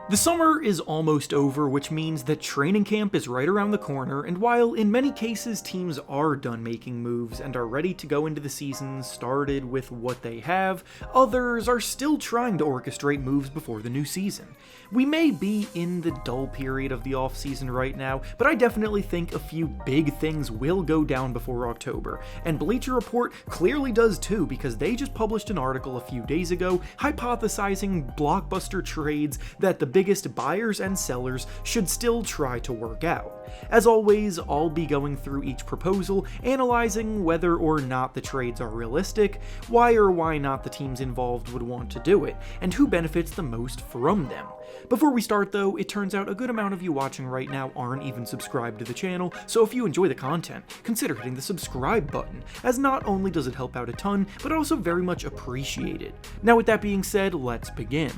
The summer is almost over, which means that training camp is right around the corner, and while in many cases teams are done making moves and are ready to go into the season started with what they have, others are still trying to orchestrate moves before the new season. We may be in the dull period of the offseason right now, but I definitely think a few big things will go down before October, and Bleacher Report clearly does too, because they just published an article a few days ago hypothesizing blockbuster trades that the biggest buyers and sellers should still try to work out. As always, I'll be going through each proposal, analyzing whether or not the trades are realistic, why or why not the teams involved would want to do it, and who benefits the most from them. Before we start though, it turns out a good amount of you watching right now aren't even subscribed to the channel, so if you enjoy the content, consider hitting the subscribe button, as not only does it help out a ton, but also very much appreciated. Now with that being said, let's begin.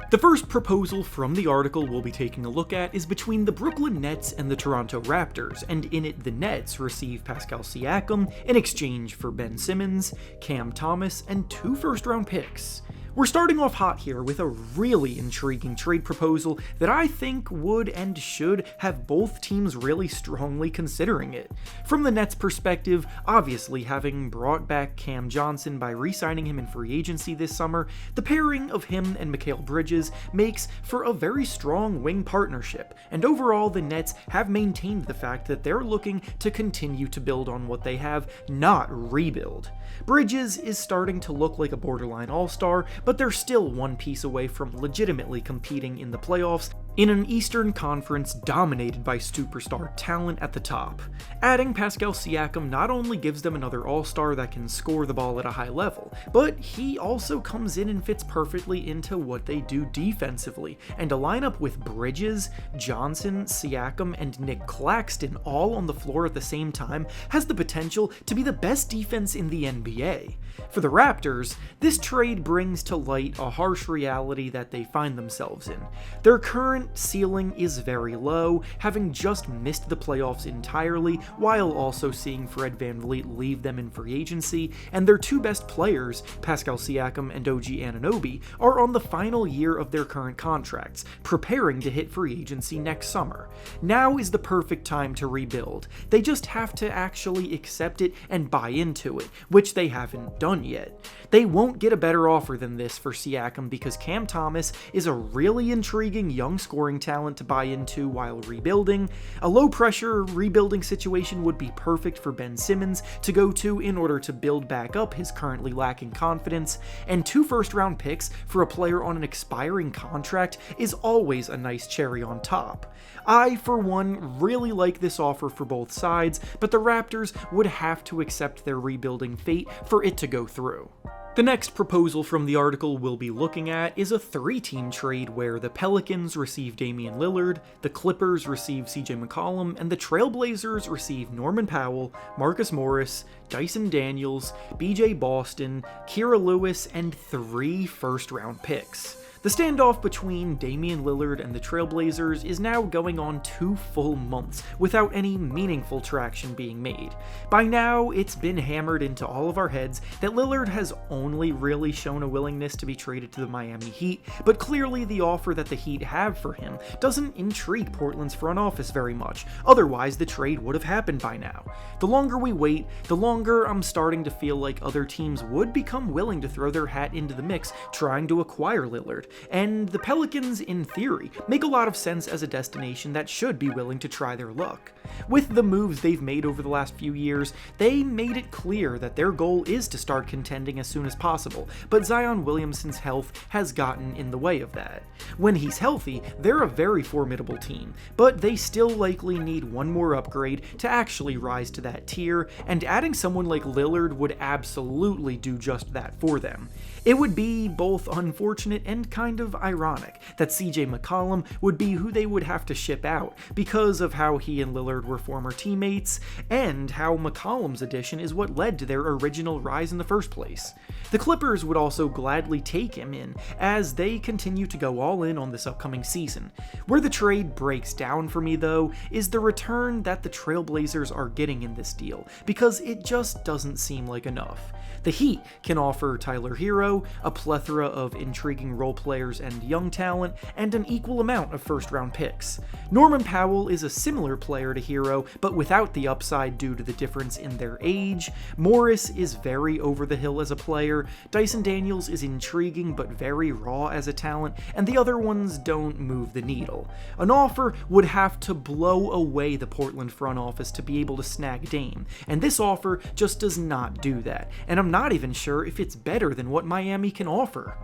The first proposal from the article we'll be taking a look at is between the Brooklyn Nets and the Toronto Raptors, and in it the Nets receive Pascal Siakam in exchange for Ben Simmons, Cam Thomas, and 2 first-round picks. We're starting off hot here with a really intriguing trade proposal that I think would and should have both teams really strongly considering it. From the Nets' perspective, obviously having brought back Cam Johnson by re-signing him in free agency this summer, the pairing of him and Mikal Bridges makes for a very strong wing partnership, and overall the Nets have maintained the fact that they're looking to continue to build on what they have, not rebuild. Bridges is starting to look like a borderline all-star, but they're still one piece away from legitimately competing in the playoffs in an Eastern Conference dominated by superstar talent at the top. Adding Pascal Siakam not only gives them another all-star that can score the ball at a high level, but he also comes in and fits perfectly into what they do defensively, and a lineup with Bridges, Johnson, Siakam, and Nick Claxton all on the floor at the same time has the potential to be the best defense in the NBA. For the Raptors, this trade brings to light a harsh reality that they find themselves in. Their current ceiling is very low, having just missed the playoffs entirely, while also seeing Fred VanVleet leave them in free agency, and their 2 best players, Pascal Siakam and OG Anunoby, are on the final year of their current contracts, preparing to hit free agency next summer. Now is the perfect time to rebuild. They just have to actually accept it and buy into it, which they haven't done yet. They won't get a better offer than this for Siakam because Cam Thomas is a really intriguing young scoring talent to buy into while rebuilding. A low-pressure rebuilding situation would be perfect for Ben Simmons to go to in order to build back up his currently lacking confidence, and 2 first-round picks for a player on an expiring contract is always a nice cherry on top. I, for one, really like this offer for both sides, but the Raptors would have to accept their rebuilding fate for it to go through. The next proposal from the article we'll be looking at is a 3-team trade where the Pelicans receive Damian Lillard, the Clippers receive CJ McCollum, and the Trailblazers receive Norman Powell, Marcus Morris, Dyson Daniels, BJ Boston, Kira Lewis, and 3 first-round picks. The standoff between Damian Lillard and the Trailblazers is now going on 2 full months without any meaningful traction being made. By now, it's been hammered into all of our heads that Lillard has only really shown a willingness to be traded to the Miami Heat, but clearly the offer that the Heat have for him doesn't intrigue Portland's front office very much, otherwise the trade would have happened by now. The longer we wait, the longer I'm starting to feel like other teams would become willing to throw their hat into the mix trying to acquire Lillard. And the Pelicans, in theory, make a lot of sense as a destination that should be willing to try their luck. With the moves they've made over the last few years, they made it clear that their goal is to start contending as soon as possible, but Zion Williamson's health has gotten in the way of that. When he's healthy, they're a very formidable team, but they still likely need one more upgrade to actually rise to that tier, and adding someone like Lillard would absolutely do just that for them. It would be both unfortunate and kind of ironic that CJ McCollum would be who they would have to ship out because of how he and Lillard were former teammates, and how McCollum's addition is what led to their original rise in the first place. The Clippers would also gladly take him in as they continue to go all in on this upcoming season. Where the trade breaks down for me though is the return that the Trailblazers are getting in this deal, because it just doesn't seem like enough. The Heat can offer Tyler Hero, a plethora of intriguing role players and young talent, and an equal amount of first-round picks. Norman Powell is a similar player to Hero, but without the upside due to the difference in their age. Morris is very over the hill as a player, Dyson Daniels is intriguing but very raw as a talent, and the other ones don't move the needle. An offer would have to blow away the Portland front office to be able to snag Dame, and this offer just does not do that, and I'm not even sure if it's better than what Miami can offer.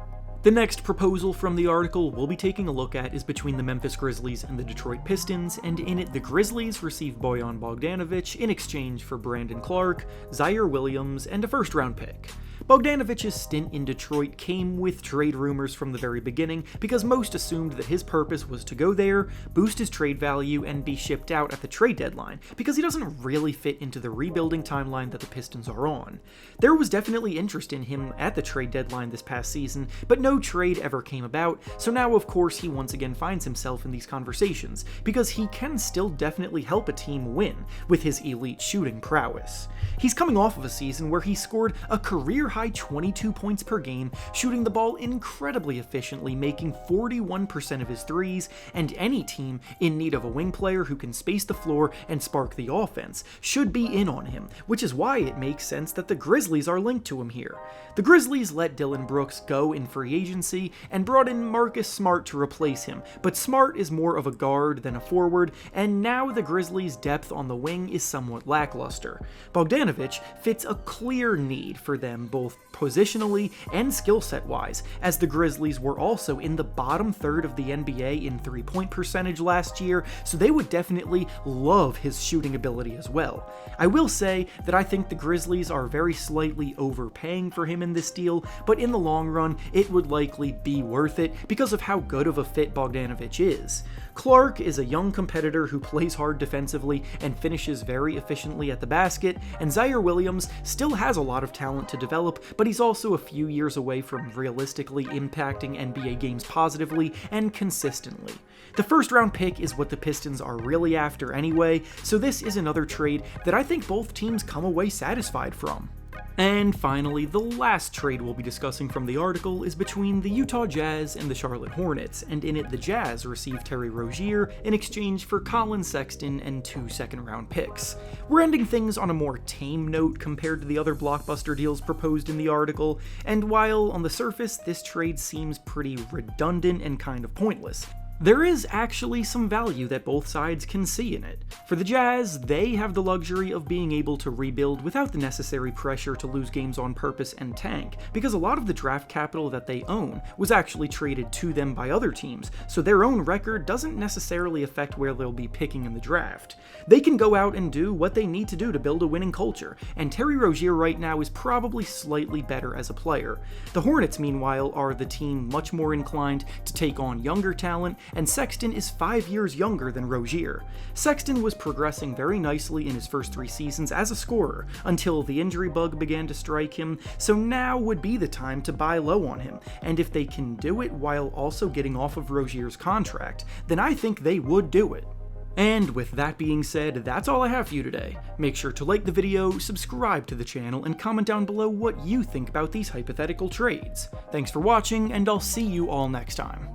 The next proposal from the article we'll be taking a look at is between the Memphis Grizzlies and the Detroit Pistons, and in it the Grizzlies receive Bojan Bogdanovic in exchange for Brandon Clark, Zaire Williams, and a first-round pick. Bogdanovic's stint in Detroit came with trade rumors from the very beginning because most assumed that his purpose was to go there, boost his trade value, and be shipped out at the trade deadline because he doesn't really fit into the rebuilding timeline that the Pistons are on. There was definitely interest in him at the trade deadline this past season, but no trade ever came about, so now of course he once again finds himself in these conversations because he can still definitely help a team win with his elite shooting prowess. He's coming off of a season where he scored a career-high 22 points per game, shooting the ball incredibly efficiently, making 41% of his threes, and any team in need of a wing player who can space the floor and spark the offense should be in on him, which is why it makes sense that the Grizzlies are linked to him here. The Grizzlies let Dillon Brooks go in free agency and brought in Marcus Smart to replace him, but Smart is more of a guard than a forward, and now the Grizzlies' depth on the wing is somewhat lackluster. Bogdanovic fits a clear need for them both positionally and skill set wise, as the Grizzlies were also in the bottom third of the NBA in three-point percentage last year, so they would definitely love his shooting ability as well. I will say that I think the Grizzlies are very slightly overpaying for him in this deal, but in the long run it would likely be worth it because of how good of a fit Bogdanovic is. Clark is a young competitor who plays hard defensively and finishes very efficiently at the basket, and Zaire Williams still has a lot of talent to develop, but he's also a few years away from realistically impacting NBA games positively and consistently. The first-round pick is what the Pistons are really after anyway, so this is another trade that I think both teams come away satisfied from. And finally, the last trade we'll be discussing from the article is between the Utah Jazz and the Charlotte Hornets, and in it the Jazz receive Terry Rozier in exchange for Colin Sexton and 2 second-round picks. We're ending things on a more tame note compared to the other blockbuster deals proposed in the article, and while on the surface this trade seems pretty redundant and kind of pointless, there is actually some value that both sides can see in it. For the Jazz, they have the luxury of being able to rebuild without the necessary pressure to lose games on purpose and tank, because a lot of the draft capital that they own was actually traded to them by other teams, so their own record doesn't necessarily affect where they'll be picking in the draft. They can go out and do what they need to do to build a winning culture, and Terry Rozier right now is probably slightly better as a player. The Hornets, meanwhile, are the team much more inclined to take on younger talent, and Sexton is 5 years younger than Rozier. Sexton was progressing very nicely in his first 3 seasons as a scorer, until the injury bug began to strike him, so now would be the time to buy low on him, and if they can do it while also getting off of Rozier's contract, then I think they would do it. And with that being said, that's all I have for you today. Make sure to like the video, subscribe to the channel, and comment down below what you think about these hypothetical trades. Thanks for watching, and I'll see you all next time.